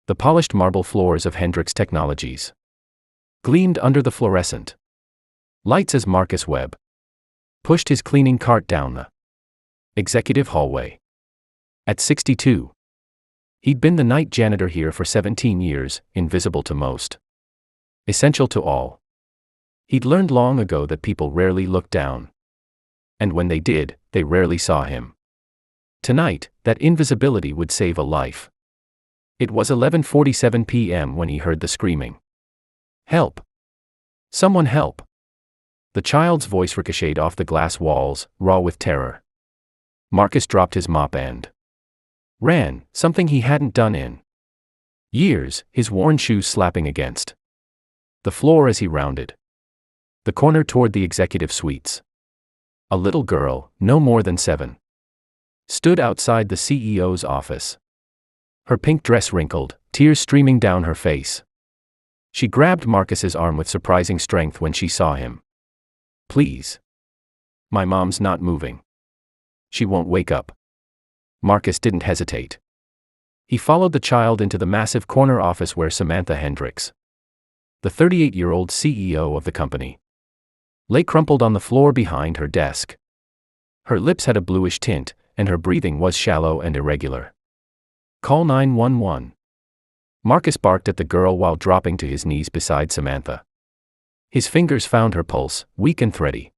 The polished marble floors of Hendrix Technologies gleamed under the fluorescent lights as Marcus Webb pushed his cleaning cart down the executive hallway. At 62, he'd been the night janitor here for 17 years, invisible to most, essential to all. He'd learned long ago that people rarely looked down. And when they did, they rarely saw him. Tonight, that invisibility would save a life. It was 11:47 p.m. when he heard the screaming. "Help! Someone help!" The child's voice ricocheted off the glass walls, raw with terror. Marcus dropped his mop and ran, something he hadn't done in years, his worn shoes slapping against the floor as he rounded the corner toward the executive suites. A little girl, no more than 7, stood outside the CEO's office. Her pink dress wrinkled, tears streaming down her face. She grabbed Marcus's arm with surprising strength when she saw him. "Please. My mom's not moving. She won't wake up." Marcus didn't hesitate. He followed the child into the massive corner office where Samantha Hendrix, the 38-year-old CEO of the company, lay crumpled on the floor behind her desk. Her lips had a bluish tint, and her breathing was shallow and irregular. "Call 911. Marcus barked at the girl while dropping to his knees beside Samantha. His fingers found her pulse, weak and thready.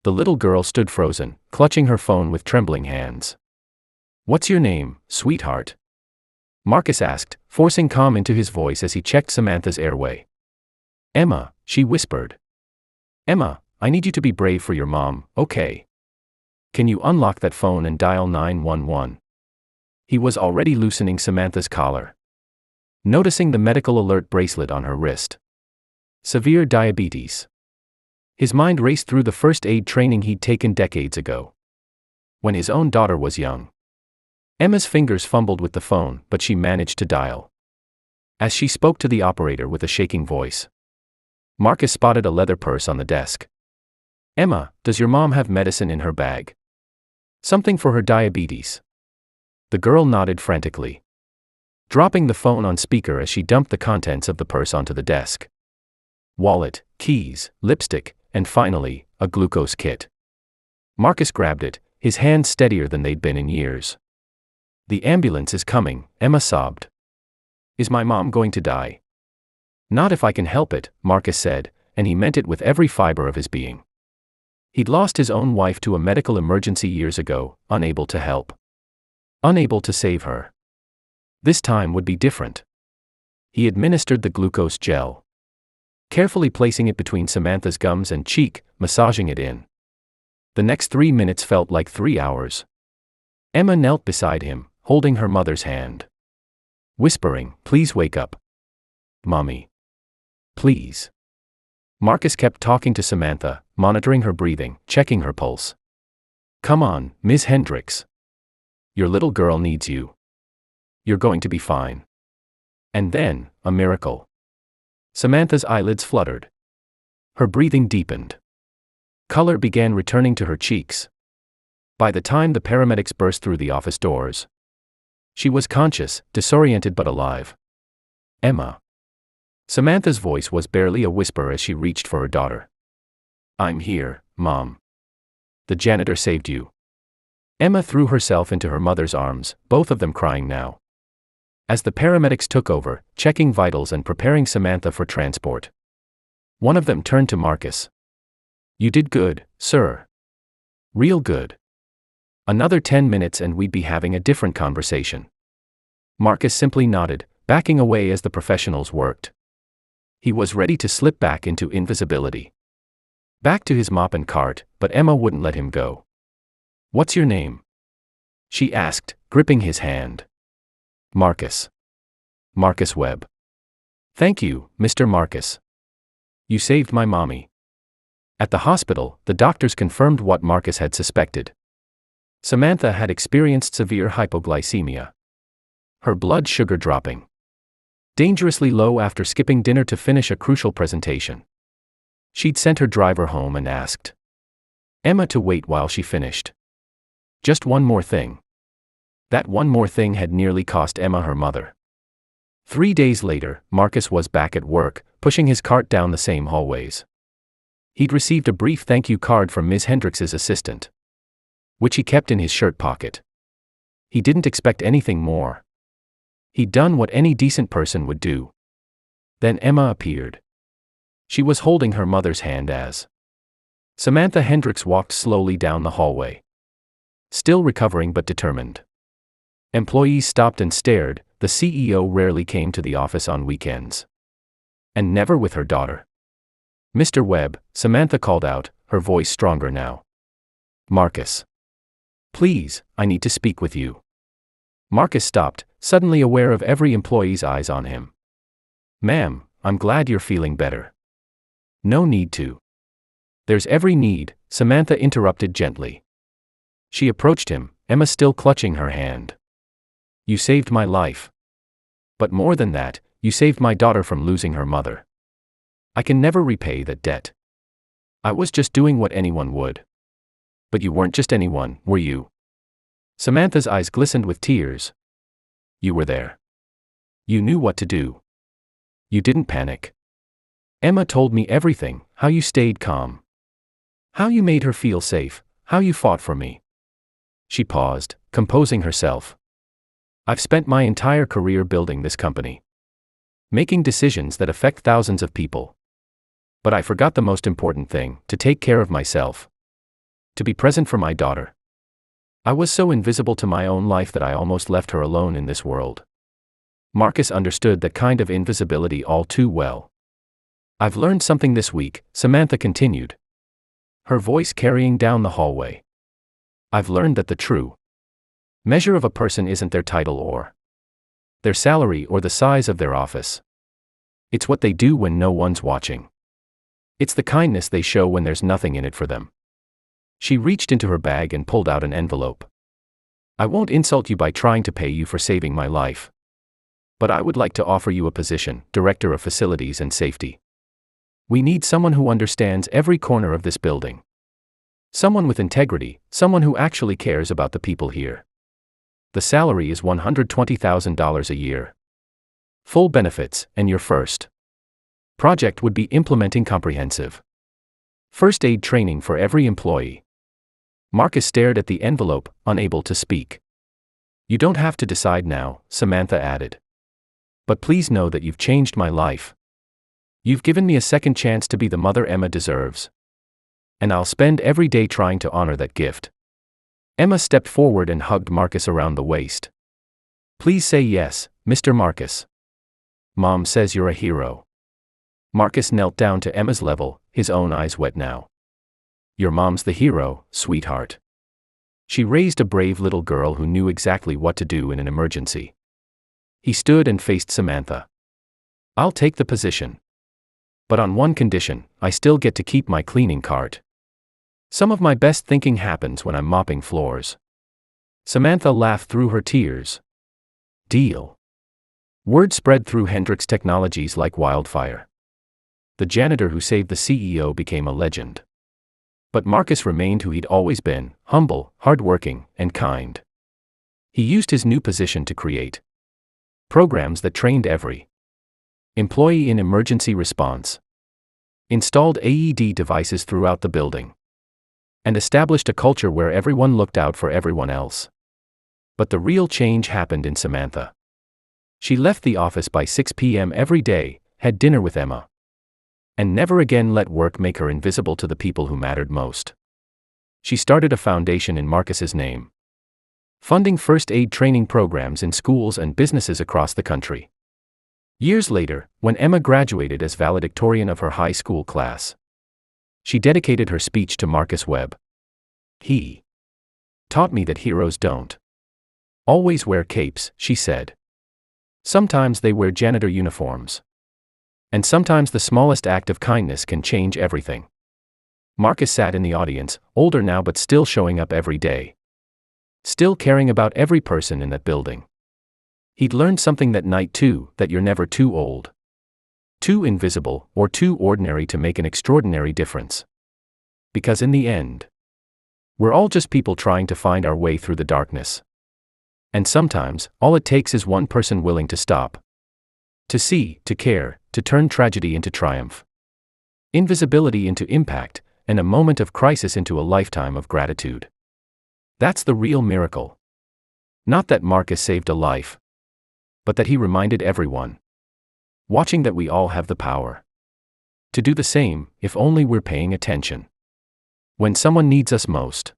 The little girl stood frozen, clutching her phone with trembling hands. "What's your name, sweetheart?" Marcus asked, forcing calm into his voice as he checked Samantha's airway. "Emma," she whispered. "Emma, I need you to be brave for your mom, okay? Can you unlock that phone and dial 911? He was already loosening Samantha's collar, noticing the medical alert bracelet on her wrist. Severe diabetes. His mind raced through the first aid training he'd taken decades ago, when his own daughter was young. Emma's fingers fumbled with the phone, but she managed to dial. As she spoke to the operator with a shaking voice, Marcus spotted a leather purse on the desk. "Emma, does your mom have medicine in her bag? Something for her diabetes?" The girl nodded frantically, dropping the phone on speaker as she dumped the contents of the purse onto the desk. Wallet, keys, lipstick, and finally, a glucose kit. Marcus grabbed it, his hands steadier than they'd been in years. "The ambulance is coming," Emma sobbed. "Is my mom going to die?" "Not if I can help it," Marcus said, and he meant it with every fiber of his being. He'd lost his own wife to a medical emergency years ago, unable to help. Unable to save her. This time would be different. He administered the glucose gel, carefully placing it between Samantha's gums and cheek, massaging it in. The next 3 minutes felt like 3 hours. Emma knelt beside him, holding her mother's hand, whispering, "Please wake up. Mommy. Please." Marcus kept talking to Samantha, monitoring her breathing, checking her pulse. "Come on, Ms. Hendrix. Your little girl needs you. You're going to be fine." And then, a miracle. Samantha's eyelids fluttered. Her breathing deepened. Color began returning to her cheeks. By the time the paramedics burst through the office doors, she was conscious, disoriented but alive. "Emma." Samantha's voice was barely a whisper as she reached for her daughter. "I'm here, Mom. The janitor saved you." Emma threw herself into her mother's arms, both of them crying now. As the paramedics took over, checking vitals and preparing Samantha for transport, one of them turned to Marcus. "You did good, sir. Real good. Another 10 minutes and we'd be having a different conversation." Marcus simply nodded, backing away as the professionals worked. He was ready to slip back into invisibility, back to his mop and cart, but Emma wouldn't let him go. "What's your name?" she asked, gripping his hand. "Marcus. Marcus Webb." "Thank you, Mr. Marcus. You saved my mommy." At the hospital, the doctors confirmed what Marcus had suspected. Samantha had experienced severe hypoglycemia, her blood sugar dropping dangerously low after skipping dinner to finish a crucial presentation. She'd sent her driver home and asked Emma to wait while she finished. Just one more thing. That one more thing had nearly cost Emma her mother. 3 days later, Marcus was back at work, pushing his cart down the same hallways. He'd received a brief thank you card from Ms. Hendricks's assistant, which he kept in his shirt pocket. He didn't expect anything more. He'd done what any decent person would do. Then Emma appeared. She was holding her mother's hand as Samantha Hendricks walked slowly down the hallway, still recovering but determined. Employees stopped and stared. The CEO rarely came to the office on weekends. And never with her daughter. "Mr. Webb," Samantha called out, her voice stronger now. "Marcus. Please, I need to speak with you." Marcus stopped, suddenly aware of every employee's eyes on him. "Ma'am, I'm glad you're feeling better." "No need to." "There's every need," Samantha interrupted gently. She approached him, Emma still clutching her hand. "You saved my life. But more than that, you saved my daughter from losing her mother. I can never repay that debt. I was just doing what anyone would." "But you weren't just anyone, were you?" Samantha's eyes glistened with tears. "You were there. You knew what to do. You didn't panic. Emma told me everything, how you stayed calm. How you made her feel safe, how you fought for me." She paused, composing herself. "I've spent my entire career building this company, making decisions that affect thousands of people. But I forgot the most important thing, to take care of myself. To be present for my daughter. I was so invisible to my own life that I almost left her alone in this world." Marcus understood that kind of invisibility all too well. "I've learned something this week," Samantha continued, her voice carrying down the hallway. "I've learned that the true measure of a person isn't their title or their salary or the size of their office. It's what they do when no one's watching. It's the kindness they show when there's nothing in it for them." She reached into her bag and pulled out an envelope. "I won't insult you by trying to pay you for saving my life. But I would like to offer you a position, Director of Facilities and Safety. We need someone who understands every corner of this building. Someone with integrity, someone who actually cares about the people here. The salary is $120,000 a year. Full benefits, and your first project would be implementing comprehensive first aid training for every employee." Marcus stared at the envelope, unable to speak. "You don't have to decide now," Samantha added. "But please know that you've changed my life. You've given me a second chance to be the mother Emma deserves. And I'll spend every day trying to honor that gift." Emma stepped forward and hugged Marcus around the waist. "Please say yes, Mr. Marcus. Mom says you're a hero." Marcus knelt down to Emma's level, his own eyes wet now. "Your mom's the hero, sweetheart. She raised a brave little girl who knew exactly what to do in an emergency." He stood and faced Samantha. "I'll take the position. But on one condition, I still get to keep my cleaning cart. Some of my best thinking happens when I'm mopping floors." Samantha laughed through her tears. "Deal." Word spread through Hendricks Technologies like wildfire. The janitor who saved the CEO became a legend. But Marcus remained who he'd always been, humble, hardworking, and kind. He used his new position to create programs that trained every employee in emergency response, installed AED devices throughout the building, and established a culture where everyone looked out for everyone else. But the real change happened in Samantha. She left the office by 6 p.m. every day, had dinner with Emma, and never again let work make her invisible to the people who mattered most. She started a foundation in Marcus's name, funding first aid training programs in schools and businesses across the country. Years later, when Emma graduated as valedictorian of her high school class, she dedicated her speech to Marcus Webb. "He taught me that heroes don't always wear capes," she said. "Sometimes they wear janitor uniforms. And sometimes the smallest act of kindness can change everything." Marcus sat in the audience, older now but still showing up every day. Still caring about every person in that building. He'd learned something that night too, that you're never too old, too invisible, or too ordinary to make an extraordinary difference. Because in the end, we're all just people trying to find our way through the darkness. And sometimes, all it takes is one person willing to stop, To see, to care, to turn tragedy into triumph. Invisibility into impact, and a moment of crisis into a lifetime of gratitude. That's the real miracle. Not that Marcus saved a life, but that he reminded everyone watching that we all have the power to do the same, if only we're paying attention. When someone needs us most.